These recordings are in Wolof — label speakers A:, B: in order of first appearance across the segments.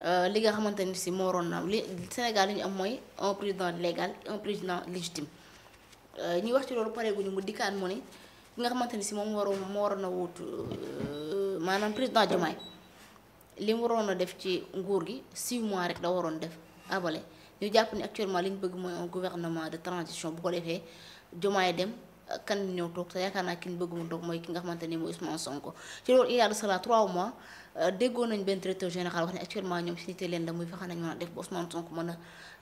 A: li nga xamante ni si moo waroon na am li Sénégal li ñu am mooy un président légal un président légitime ñuy wax ci loolu pareeguñu mu dikkaan mu ne ki nga xamante ni si moom moo waroon a wuutu maanaam président Diomaye li mu waroon a def ci nguur gi 6 mois rek da waroon def abale ñu jàpp ni actuellement li ñu bëgg mooy un gouvernement de transition bu ko defee Diomaye dem kan ñëw toog te yaakaar naa ki ñu bëgg mu toog mooy ki nga xamante ni mooy Ousmane Sonko ci loolu il y a de cela 3 mois déggoon nañ benn directeur général wax ne actuellement ñoom si nité leen da muy fexe nañ mën a def ba Ousmane Sonko mën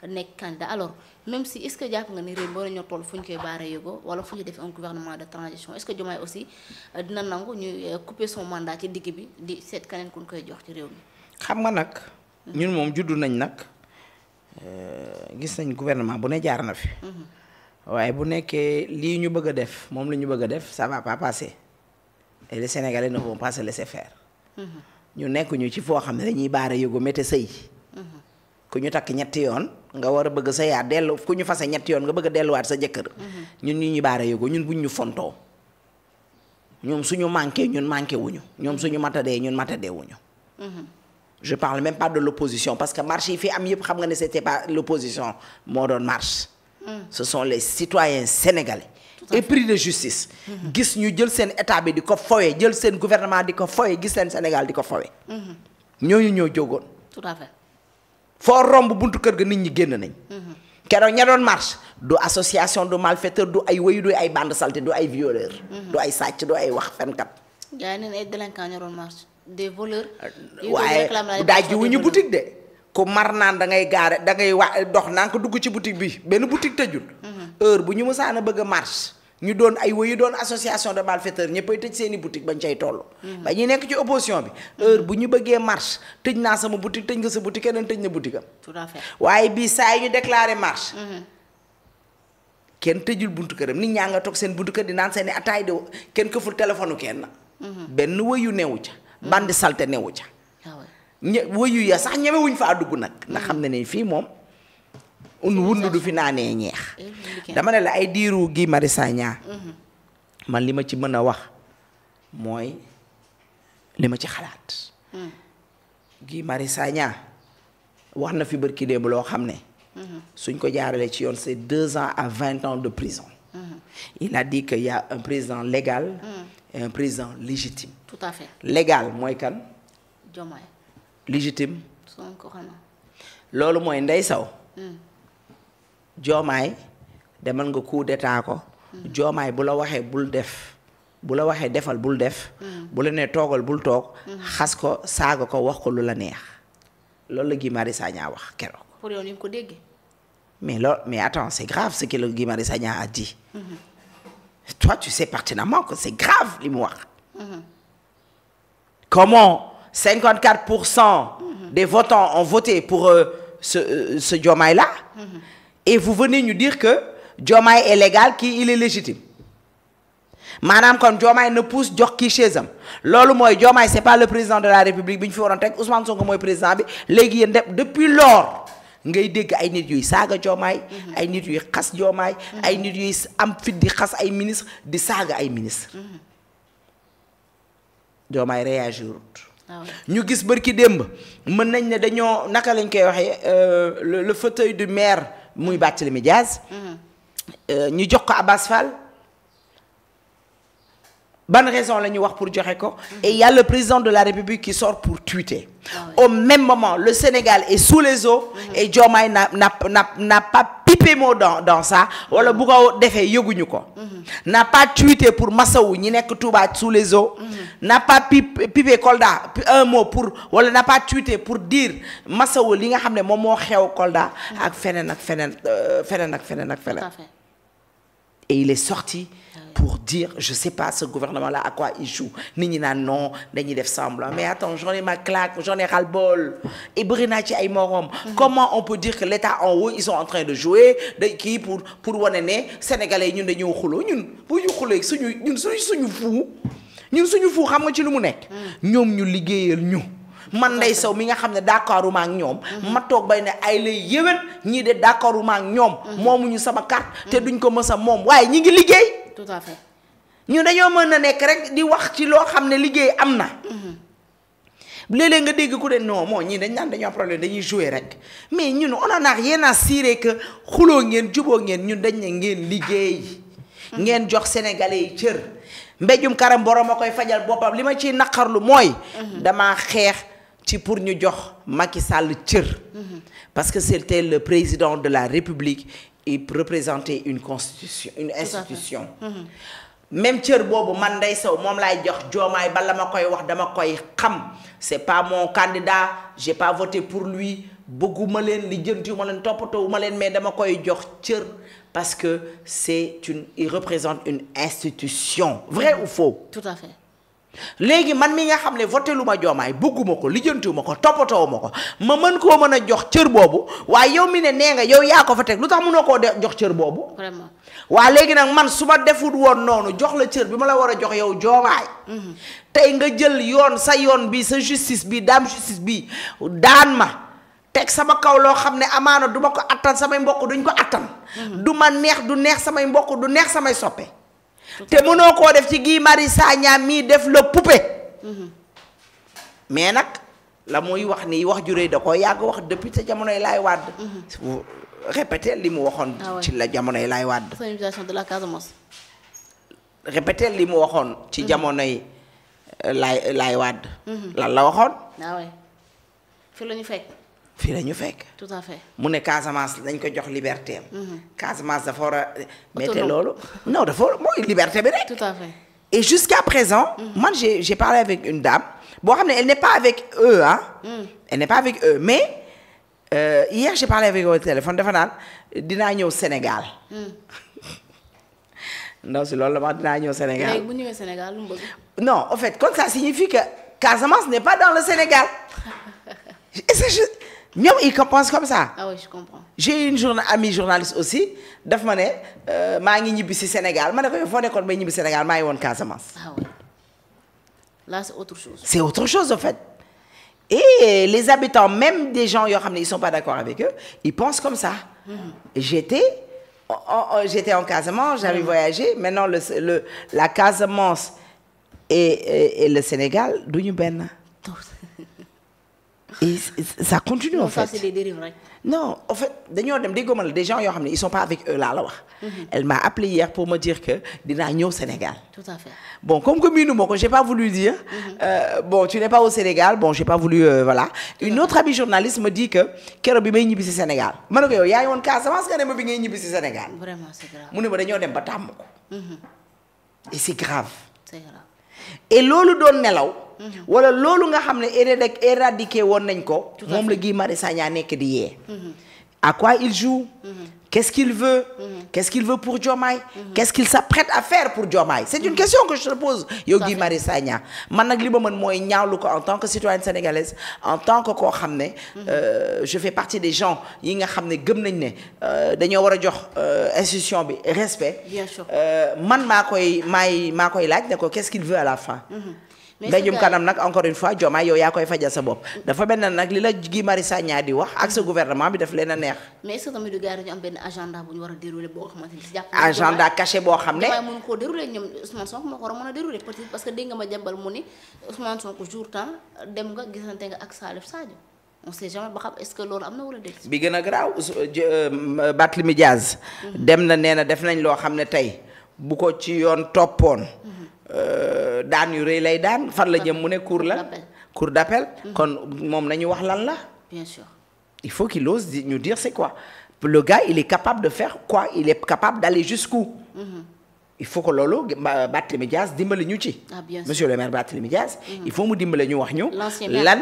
A: a nekk candidat alors même si est-ce que jàpp nga ni réew mi war nañoo toll fu ñu koy baaree yóbboo wala fu ñu def un gouvernement de transition est-ce que Diomaye aussi dina nangu ñuy couper son mandat ci digg bi di seet keneen ku ñu koy jox ci réew mi.
B: xam nga nag. ñun moom juddu nañ nag gis nañ gouvernement bu ne jaar na fi. waaye bu nekkee lii ñu bëgg a def moom la ñu bëgg a def ça va pas passer et les Sénégalais ne vont pas se laisser faire. ñu nekk ñu ci foo xam ne dañuy baare yóbbu mété sëy ku ñu takk ñetti yoon nga war a bëgg sa yaa dellu ku ñu fase ñetti yoon nga bëgg a delluwaat sa jëkkër. ñun ñu baare yóbbu ñun buñ ñu fontoo ñoom suñu manqué ñun manqué wuñu ñoom suñu matadee ñun matadee wuñu. je parle même pas de l'opposition parce que marche yi fi am yëpp xam nga ne c'était pas l'opposition moo doon marche. ce sont les citoyens sénégalais. épris de justice. gis ñu jël seen état bi di ko fowe jël seen gouvernement di ko fowe gis leen Sénégal di ko fowe. ñooñu ñoo jógoon.
A: tout à fait.
B: foo romb buntu kër ga nit ñi génn nañ. keroog ña doon marche du association du malfaiteur du ay wéyu du ay bande salté du ay violeur. du ay sàcc du ay wax fenkat.
A: gars yi nee na ay délinquants ñoo doon marche des voleurs.
B: waaye daaj wu ñu boutique de. ku mar naan da ngay gaare da ngay dox naan ko dugg ci boutique bi benn boutique tëjul. heure bu ñu mësaan a bëgg a marche ñu doon ay woyu doon association de malfaiteurs ñëppay tëj seeni boutique bañ cay toll. ba ñuy nekk ci opposition bi heure bu ñu bëggee marche tëj naa sama boutique tëj nga sa boutique keneen tëj na boutique am.
A: tout à fait
B: waaye bii saa yi ñu déclaré marche. kenn tëjul buntu këram nit ñaa nga toog seen buntu kër di naan seeni ataay de kenn këful téléphone kenn. benn woyu newu ca. bandi salte newu ca. woyu ya sax ñemewuñ faa dugg nag. ndax xam ne fii moom. wund du fi naanee ñeex. dama ne la ay diiru Guy Marius Sagna man li ma ci mën a wax mooy li ma ci xalaat. Guy Marius Sagna wax na fi bërki démb loo xam ne. suñ ko jaaralee ci yoon c'est 2 ans à 20 ans de prison. Il a dit qu'il y a un président légal. Et un président légitime.
A: tout à fait
B: légal mooy kan.
A: Diomaye.
B: légitime.
A: Sonko xanaa.
B: loolu mooy Ndeye Sow. Diomaye demal nga coup d'état ko. Diomaye bu la waxee bul def bu la waxee defal bul def. bu la nee toogal bul toog. xas ko saaga ko wax ko lu la neex loolu la Guy Marius Sagna wax keroog.
A: pour yow ni nga ko déggee.
B: mais attends c'est grave ce que le Guy Marius Sagna a dit. Toi tu sais pertinemment que c'est grave li mu wax. Comment 54% des votants ont voté pour ce Diomaye-là. Et vous venez nous dire que Diomaye est légal, qu'il est légitime. Maanaam kon Diomaye ne pousse jox kii chez am loolu mooy Diomaye c'est pas le président de la République bi ñu fi waroon teg Ousmane Sonko mooy président bi léegi yéen depuis lors ngay dégg ay nit yuy saaga Diomaye ay nit yuy xas Diomaye ay nit yuy am fit di xas ay ministre di saaga ay ministre Diomaye réagirut ñu gis bërki démb mën nañ ne dañoo naka lañ koy waxee le fauteuil du maire muy Barthélémy Dias ñu jox ko Abass Fall ban raison la ñu wax pour joxe ko et il y a le président de la République qui sort pour tweeter au même moment le Sénégal est sous les eaux et Diomaye n'a pas pipé mot dans ça wala bu ko defee yëguñu ko n'a pas tweeté pour masawu ñi nekk Touba sous les eaux n'a pas pipé Kolda un mot pour wala n'a pas tweeté pour dire masawu li nga xam ne moom moo xew Kolda ak feneen ak feneen feneen ak feneen ak feneen et il est sorti pour dire je sais pas ce gouvernement là à quoi il joue nit ñi naan non dañuy def semblant mais attends j'en ai ma claque j'en ai ras-le-bol et bëri naa ci ay morom comment on peut dire que l'état en haut ils sont en train de jouer de kii pour wane ne sénégalais ñun dañoo xuloo ñun bu ñu xulee suñu fu xam nga ci lu mu nekk ñoom ñu liggéeyal ñu man Ndeye Sow mi nga xam ne d'accorduma ak ñoom ma toog bay ne ay lay yéwén ñii de d'accorduma ak ñoom moomuñu sama carte te duñ ko mës a moom waaye ñi ngi liggéey
A: tout à fait
B: ñu dañoo mën na nekk rek di wax ci loo xam ne liggéey am na léeg-léeg nga dégg ku ne non moo ñii dañ naan dañoo am problème dañuy jouer rek mais ñun on en a rien à cirer que xuloo ngeen juboo ngeen ñun dañ ne ngeen liggéey. ngeen jox sénégalais yi cër. mbéjum karam borom a koy fajal boppam li ma ciy naqarlu mooy. damaa xeex ci pour ñu jox Macky Sall cër. parce que c'était le président de la République il représentait une constitution une institution. même cër boobu man Ndeye Sow moom laay jox Diomaye bala ma koy wax dama koy xam c'est pas mon candidat j'ai pas voté pour lui bëgguma leen lijjantiwuma leen toppatoowuma leen mais dama koy jox cër parce que il représente une institution vrai ou faux.
A: tout à fait.
B: léegi man mi nga xam ne voté lu ma Diomaye bëgguma ko lijjantiwuma ko toppatoowuma ko ma mën koo mën a jox cër boobu waaye yow mi ne nee nga yow yaa ko fa teg lu tax mënoo koo jox cër boobu.
A: vraiment.
B: waa léegi nag man su ma defut woon noonu jox la cër bi ma la war a jox yow Diomaye. tey nga jël yoon sa yoon bi sa justice bi daam justice bi daan ma teg sama kaw loo xam ne amaana du ma ko attan samay mbokk duñ ko attan. du ma neex du neex samay mbokk du neex samay soppe. te mënoo koo def ci Guy Marius Sagna mii def la poupée. mais nag la muy wax nii wax ju rëy da koo yàgg wax depuis sa jamonoy Laay Wàdd. répéter li mu waxoon. ci la jamonoy Laay Wàdd.
A: Sonorisation de la Casamance.
B: répéter li mu waxoon. ci jamonoy Laay Wàdd. lan la waxoon.
A: waaw fii la ñu fekk.
B: fii la ñu fekk.
A: tout à fait.
B: mu ne Casamance dañ ko jox liberté am. Casamance dafa war a. mettez loolu non dafa mooy liberté bi rek.
A: tout à fait.
B: et jusqu'à présent. man j'ai parlé avec une dame boo xam ne elle n'est pas avec eux ah. elle n'est pas avec eux mais. hier j'ai parlé avec au téléphone dafa naan dinaa ñëw Sénégal. ndaw si loolu la ma dinaa ñëw Sénégal.
A: léegi bu ñëwee Sénégal lu mu bëgg.
B: non en fait comme ça signifie que Casamance n'est pas dans le Sénégal. ñoom ils pensent comme ça.
A: ah oui je comprends.
B: j'ai une amie journaliste aussi daf ma ne maa ngi ñibbi si Sénégal ma ne ko foo nekkoon bay ñibbi Sénégal maa ngi woon Casamance.
A: ah oui là c'est autre chose.
B: c'est autre chose en fait. Et les habitants, même des gens yoo xam ne ils sont pas d'accord avec eux, ils pensent comme ça. J'étais en Casamance, j'avais voyagé. Maintenant la Casamance et le Sénégal duñu benn. Et ça continue en fait.
A: Ça c'est des dérives rek.
B: Non, en fait dañoo dem déggoo ma la des gens yoo xam ne ils sont pas avec eux laa la wax. Elle m'a appelé hier pour me dire que dinaa ñëw Sénégal.
A: Tout à fait.
B: Bon comme que miinu ma ko j'ai pas voulu dire. Bon tu n'es pas au Sénégal bon j'ai pas voulu voilà. Une autre amie journaliste me dit que keroog bi may ñibbi si Sénégal ma ne ko yow yaa ngi woon Casamance nga ne ma bi ngay ñibbi si Sénégal.
A: Vraiment c'est grave.
B: mu ne ma dañoo dem ba tàmm ko. Et c'est grave.
A: C'est grave.
B: Et loolu doon nelaw. wala loolu nga xam ne éradiqué woon nañ ko. moom la Guy Marius Sagna nekk di yee. À quoi il joue? Qu'est-ce qu'il veut? Qu'est-ce qu'il veut pour Diomaye? Qu'est-ce qu'il s'apprête à faire pour Diomaye? C'est une question que je te pose yow Guy Marius Sagna man nag li ma mën mooy ñaawlu ko en tant que citoyenne sénégalaise en tant que koo xam ne je fais partie des gens yi nga xam ne gëm nañ ne dañoo war a jox institution bi respect.
A: Bien sûr.
B: man maa koy laaj ne ko qu'est-ce qu'il veut à la fin. mbéjum kanam nag encore une fois Diomaye yow yaa koy fajal sa bopp dafa benn nag li la Guy Marius Sagna di wax ak sa gouvernement bi daf leen a neex.
A: mais est-ce que tamit du gars dañu am benn agenda bu ñu war a dérouler boo xamante ni si jàpp
B: agenda caché boo xam ne.
A: waaye mënu koo dérouler ñoom Ousmane Sonko moo ko war a mën a dérouler peut-être parce que dégg nga ma jàmbal mu ni Ousmane Sonko jour temps dem nga gisante nga ak Salif Sadio on sait jamais ba xam est-ce que loolu am na wala déet.
B: bi gën a garaaw Barthélémy Diaz dem na nee na def nañ loo xam ne tey bu ko ci yoon toppoon. daan yu rëy lay daan fan la jëm mu ne cour d'appel kon moom nañu wax lan la.
A: Bien sûr.
B: Il faut qu'il ose nous dire c'est quoi. Le gars il est capable de faire quoi? Il est capable d'aller jusqu'où? Il faut que loolu Barthélémy Diaz dimbali ñu ci.
A: Ah, bien sûr.
B: Monsieur le maire Barthélémy Diaz. Il faut mu dimbali ñu wax ñu.
A: L'ancien maire.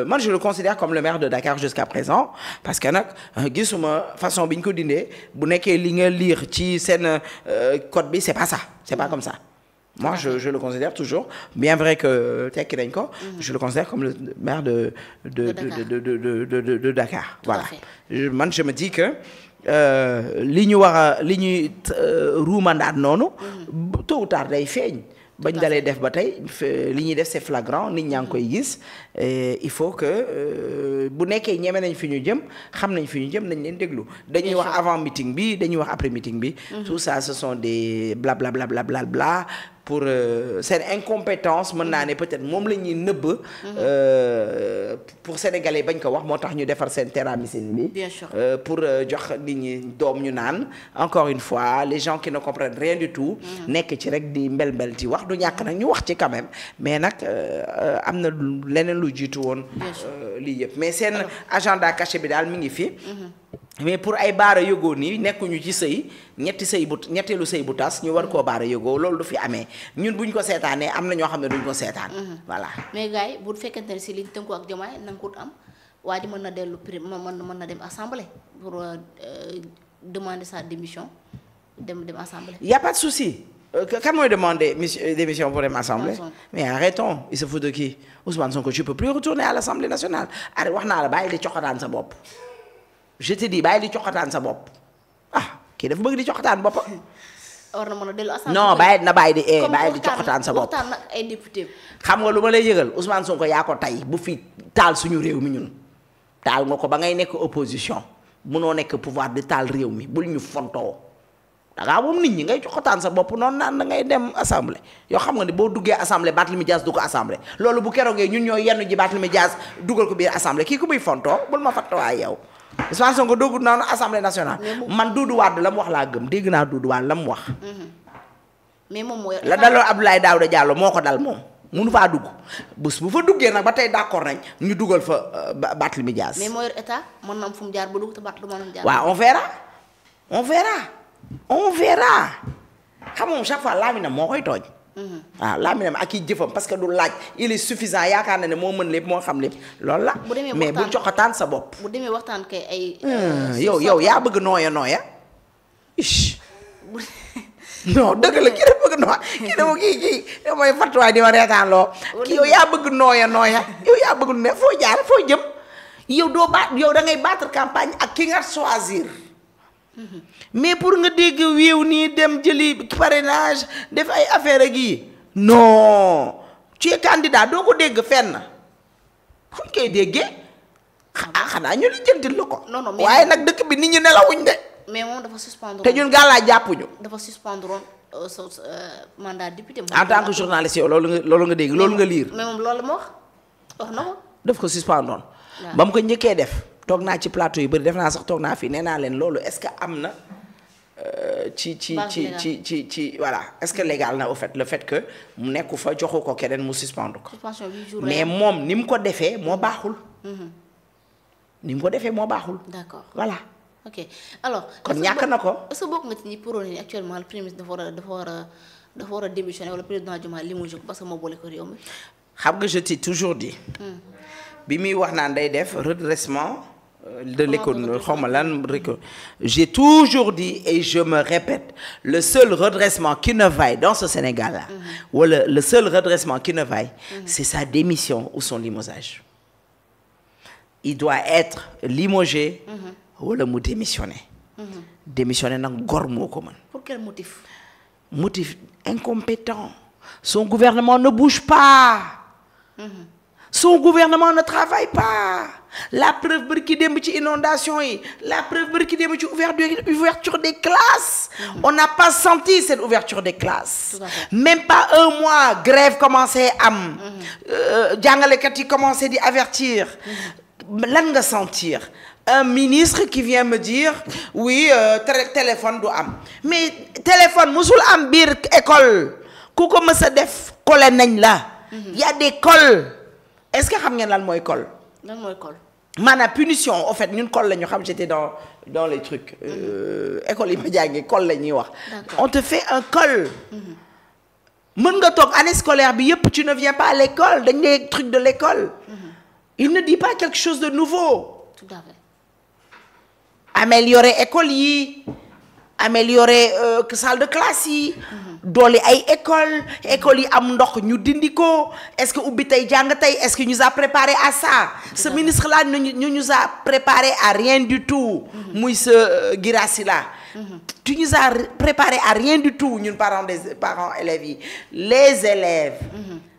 B: Moi je le considère comme le maire de Dakar jusqu'à présent parce que nag gisuma façon bi ñu ko dindee bu nekkee li nga lire ci seen code bi c'est pas ça c'est pas comme ça. Moi je le considère toujours bien vrai que tekki nañ ko. Je le considère comme le maire de Dakar. Voilà. Man je me dis que. li ñuy ruumandaat noonu. tôt ou tard day feeñ. bañ dalee def ba tey li ñuy def c'est flagrant nit ñaa ngi koy gis. il faut que bu nekkee ñeme nañ fi ñu jëm xam nañ fi ñu jëm nañ leen déglu. dañuy wax avant meeting bi dañuy wax après meeting bi. tout ça ce sont des blablabla. pour seen incompétence mën naa ne peut-être moom la ñuy nëbb pour sénégalais bañ ko wax moo tax ñu defar seen téramissine bi
A: bien sûr
B: pour jox nit ñi doom ñu naan encore une fois les gens qui ne comprennent rien du tout nekk ci rek di mbel ci wax du ñàkk nag ñu wax ci quand même mais nag am na leneen lu jiitu woon lii yëpp mais seen agenda caché bi daal mi ngi fi mais pour ay baara yógoo nii nekkuñu ci sëy ñetteelu sëy bu tas ñu war koo baara yógoo loolu du fi amee ñun buñ ko seetaanee am na ñoo xam ne duñ ko seetaan voilà
A: mais gars yi bu fekkente ne si liñ tënku ak Diomaye nanga ko am waa ji mën na dellu mën na dem assemblée pour demander sa démission dem assemblée
B: y a pas de souci kan mooy demander démission pour dem assemblée mais arrêtons il se fout de qui Ousmane Sonko tu peux plus retourner à l'Assemblée nationale arrête wax naa la bàyyi di coxataan sa bopp je te dis bàyyi di coxataan sa bopp kii dafa bëgg di coxataan boppam.
A: war na mën a dellu assemblée
B: non bàyyi di coxataan sa bopp
A: waxtaan nag ay député.
B: xam nga lu ma lay yëgal Ousmane Sonko yaa ko tey bu fi taal suñu réew mi ñun taal nga ko ba ngay nekk opposition munoo nekk pouvoir di taal réew mi bul ñu fontoo dangaa moom nit ñi ngay coxataan sa bopp noonu naan da ngay dem assemblée yoo xam nga ne boo duggee assemblée Barthélémy Dias du ko assemblée loolu bu keroogee ñun ñoo yenn ji Barthélémy Dias dugal ko biir assemblée kii ku muy fontoo bul ma fattawaay yow. Ousmane Sonko doogu noonu assemblée nationale man Doudou Wade la mu wax laa gëm dégg naa Doudou Wade la mu wax.
A: mais moom mooy.
B: la daloon Abdoulaye Daouda Diallo moo ko dal moom munu faa dugg bés bu fa duggee nag ba tey d'accord nañ ñu dugal fa Barthélémy Dias.
A: mais moo yor état mën na am fu mu jaar ba dugg te Barth du mën a jaar.
B: waaw on verra xam moom chaque fois Lamine moo koy tooñ. waaw Lamine ak i jëfam parce que du laaj il est suffisant yaakaar na ne moo mën lépp moo xam lépp loolu la. mais bu joxataan sa bopp.
A: bu demee waxtaan kay ay.
B: yow yaa bëgg nooya. non dëgg la kii dafa bëgg nooya kii mooy fattuwaay di ma reetaan loo kii yow yaa bëgg nooya yow yaa bëgg ne foo jaar foo jëm yow yow da ngay battre campagne ak ki nga choisir. mais pour nga dégg wéew nii dem jëli parrainage def ay affaire ak yi non tu es candidat doo ko dégg fenn fu ñu koy déggee xanaa ñu lijjantil la ko.
A: non
B: waaye nag dëkk bi nit ñi nelawuñ de.
A: mais moom dafa suspendre.
B: te ñun gàllaa jàppuñu.
A: dafa suspendre woon mandat député.
B: en tant que journaliste yow loolu nga dégg loolu nga liir.
A: mais moom loolu ma wax na ko.
B: daf ko suspendre woon. ba mu ko njëkkee def. toog naa ci plateau yu bëri def naa sax toog naa fii nee naa leen loolu est-ce que am na ci voilà est-ce que légal na au fait le fait que mu nekku fa joxu ko keneen mu suspendre ko. mais moom ni mu ko defee moo baaxul. ni mu ko defee moo baaxul.
A: d'accord
B: voilà.
A: ok alors.
B: kon ñàkk na ko.
A: est-ce que bokk nga ci ñi prôné ni actuellement le premier ministre dafa war a démissionner wala président Diomaye limogé ko parce que moo boole ko réew mi.
B: xam nga je t'ai toujours dit. bi muy wax naan day def redressement. de l'économie xawma lan j'ai toujours dit et je me répète le seul redressement qui ne vaille dans ce Sénégal-là wala le seul redressement qui ne vaille c'est sa démission ou son limogeage il doit être limogé wala mu démissionner démissionner nag gor moo ko mën.
A: pour quel motif
B: incompétent son gouvernement ne bouge pas son gouvernement ne travaille pas la preuve bërki démb ci inondation yi la preuve bërki démb ci ouverture des classes on n'a pas senti cette ouverture des classes même pas un mois grève commencé am jàngalekat yi commencé di avertir lan nga sentir un ministre qui vient me dire oui téléphone du am mais téléphone musul am biir école ku ko mës a def collé nañ la y a des cols est-ce que xam ngeen lan mooy col.
A: lan mooy col.
B: maanaam punition en fait ñun col la ñu xam j'étais dans les trucs école yi ma jàngee col la ñuy wax. on te fait un col. mën nga toog année scolaire bi yëpp tu ne viens pas à l'école dañ les trucs de l'école. il ne dit pas quelque chose de nouveau.
A: tout à fait.
B: améliorer école yi améliorer salle de classe yi. doole ay école yi am ndox ñu dindi ko est-ce que ubbi tey jàng tey est-ce que ñu a préparé à ça ce ministre là ñu a préparé à rien du tout muy ce Guirassy là tu nous as préparé à rien du tout ñun parents élèves yi les élèves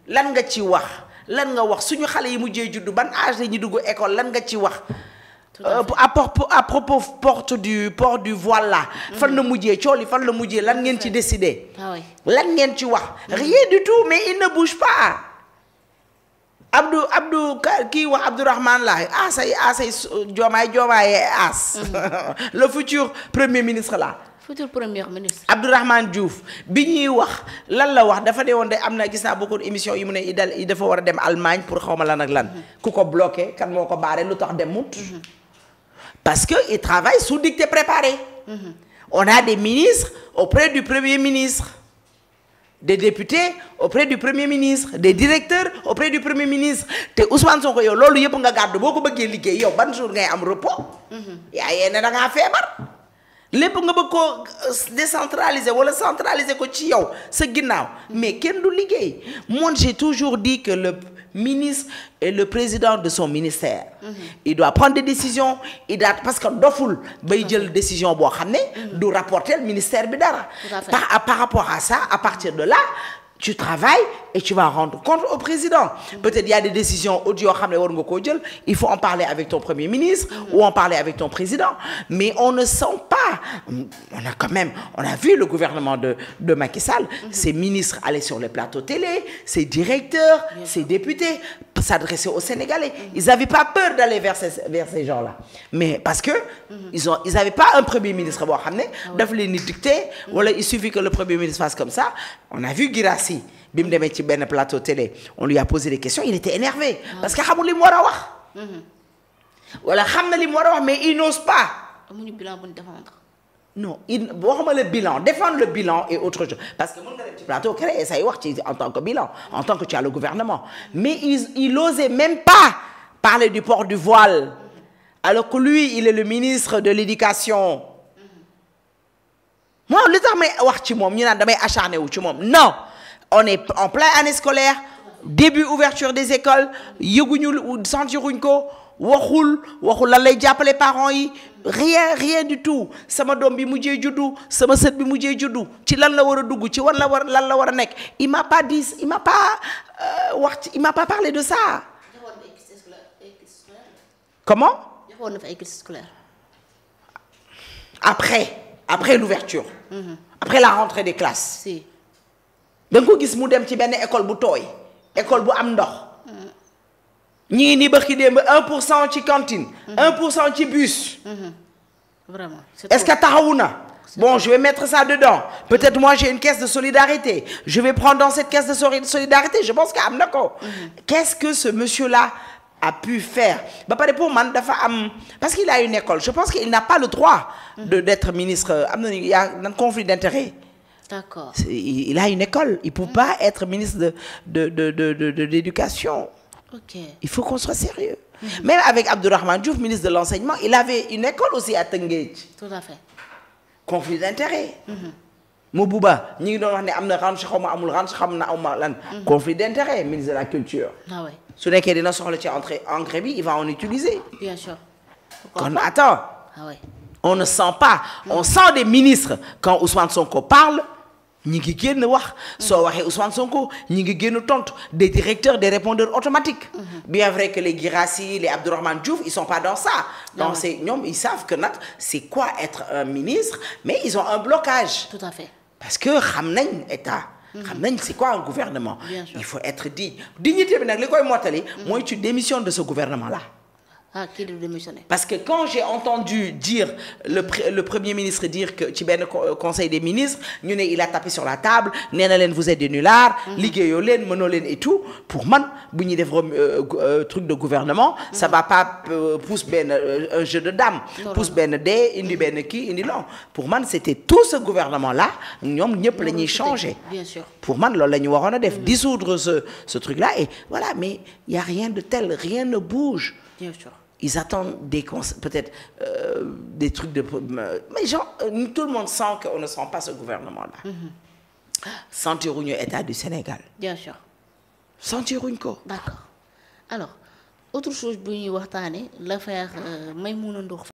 B: lan nga ci wax lan nga wax suñu xale yi mujjee juddu ban âge la ñu dugg école lan nga ci wax à propos port du voile là. fan la mujjee cool yi fan la mujjee lan ngeen ci décider. lan ngeen ci wax. rien du tout mais il ne bouge pas. Abdou kii wax Abdourahmane la asay Diomaye as. le futur premier ministre là.
A: futur premier ministre.
B: Abdourahmane Diouf bi ñuy wax lan la wax dafa ne woon de am na gis naa beaucoup d'émissions yi mu ne i dafa war a dem Allemagne pour xawma lan ak lan. ku ko bloqué kan moo ko baare lu tax demut. parce que il travaille sous dictée préparée. On a des ministres auprès du premier ministre. Des députés auprès du premier ministre, des directeurs auprès du premier ministre. te Ousmane Sonko yow loolu yëpp nga gàddu boo ko bëggee liggéey yow ban jour ngay am repos. yaa yéene da ngaa feebar. lépp nga bëgg koo décentraliser wala centraliser ko ci yow sa ginnaaw mais kenn du liggéey. Moi j'ai toujours dit que le ministre est le président de son ministère. Il doit prendre des décisions parce que doful bay jël décision boo xam ne du rapporter le ministère bi dara. Par rapport à ça, à partir de là tu travailles et tu vas rendre compte au président. Peut-être il y a des décisions audio xam ne war nga koo jël, il faut en parler avec ton premier ministre ou en parler avec ton président. Mais on ne sent pas, on a vu le gouvernement de Macky Sall, ses ministres aller sur les plateaux télé, ses directeurs, ses députés s'adresser aux Sénégalais. Ils n'avaient pas peur d'aller vers ces gens-là. Mais parce que ils n'avaient pas un premier ministre boo xam ne daf leen di dicter wala il suffit que le premier ministre fasse comme ça. On a vu Guirassy bi mu demee ci benn plateau télé, on lui a posé des questions, il était énervé parce que xamul li mu war a wax. wala xam na li mu war a wax mais il n'ose pas.
A: amuñu bilan bu ñu défendre.
B: Non, boo xamal le bilan, défendre le bilan et autre chose. Parce que mën nga dem ci plateau créé say wax ci en tant que bilan, en tant que tu as le gouvernement. Mais il n'osait même pas parler du port du voile. Alors que lui, il est le ministre de l'éducation. Moi, li tax may wax ci moom ñu naan damay acharné wu ci moom. Non, on est en pleine année scolaire, début ouverture des écoles, yëguñu sentiruñ ko. waxul lan lay jàppale parents yi rien du tout. Sama doom bi mujjee juddu sama sët bi mujjee juddu ci lan la war a dugg ci lan la war a nekk. Il m'a pas parlé de ça. Comment? Après l'ouverture. Après la rentrée des classes.
A: Si.
B: da nga ko gis mu dem ci benn école bu tooy, école bu am ndox. ñii ni bëgg démb 1% ci cantine. 1% ci bus.
A: Vraiment.
B: Est-ce que taxawu na? Bon, je vais mettre ça dedans. Peut-être moi j'ai une caisse de solidarité. Je vais prendre dans cette caisse de solidarité. Je pense que am na ko. Qu'est-ce que ce monsieur-là a pu faire? Ba pare pour man dafa am parce qu'il a une école. Je pense qu'il n'a pas le droit d'être ministre. Am na il y a un conflit d'intérêt.
A: D'accord.
B: Il a une école. Il peut pas être ministre de l'éducation.
A: Ok.
B: Il faut qu'on soit sérieux. Même avec Abdourahmane Diouf, ministre de l'enseignement, il avait une école aussi à Tëngéej.
A: Tout à fait.
B: Conflit d'intérêt. Mobouba ñi ngi doon wax ne am na ranch xaw ma amul ranch xam na amul lan. Conflit d'intérêt, ministre de la culture.
A: Ah ouais.
B: Su nekkee dina soxla ci engrais bi, il va en utiliser.
A: Bien sûr.
B: Kon attends.
A: Ah ouais.
B: On ne sent pas. On sent des ministres quand Ousmane Sonko parle. ñi ngi génn wax soo waxee Ousmane Sonko ñi ngi génn tontu des directeurs des répondeurs automatiques. Bien vrai que les Guirassy, les Abdourahmane Diouf, ils sont pas dans ça. Donc c'est ñoom ils savent que nag c'est quoi être un ministre, mais ils ont un blocage.
A: Tout à fait.
B: Parce que xam nañ état. xam nañ c'est quoi un gouvernement.
A: Bien sûr.
B: Il faut être digne. Dignité bi nag li koy mottali. mooy tu démissionnes de ce gouvernement là.
A: Ah, qui doit démissionner? Parce
B: que quand j'ai entendu dire le premier ministre dire que ci benn conseil des ministres ñu ne il a tapé sur la table nee na leen vous êtes des nullards. liggéeyoo leen mënoo leen et tout pour man bu ñuy def truc de gouvernement. ça va pas pousse benn un jeu de dames. pousse benn dee indi benn kii indi non pour man c'était tout ce gouvernement là ñoom ñëpp la ñuy changer.
A: Bien sûr.
B: Pour man loolu la ñu waroon a def dissoudre ce truc là et voilà mais il y a rien de tel, rien ne bouge.
A: Bien sûr.
B: Ils attendent peut-être des trucs de... Mais genre, tout le monde sent qu'on ne sent pas ce gouvernement-là. Sentiruñu état du Sénégal.
A: Bien sûr.
B: Sentiruñ ko.
A: D'accord. Alors, autre chose bu ñuy waxtaane l'affaire Maïmouna Ndour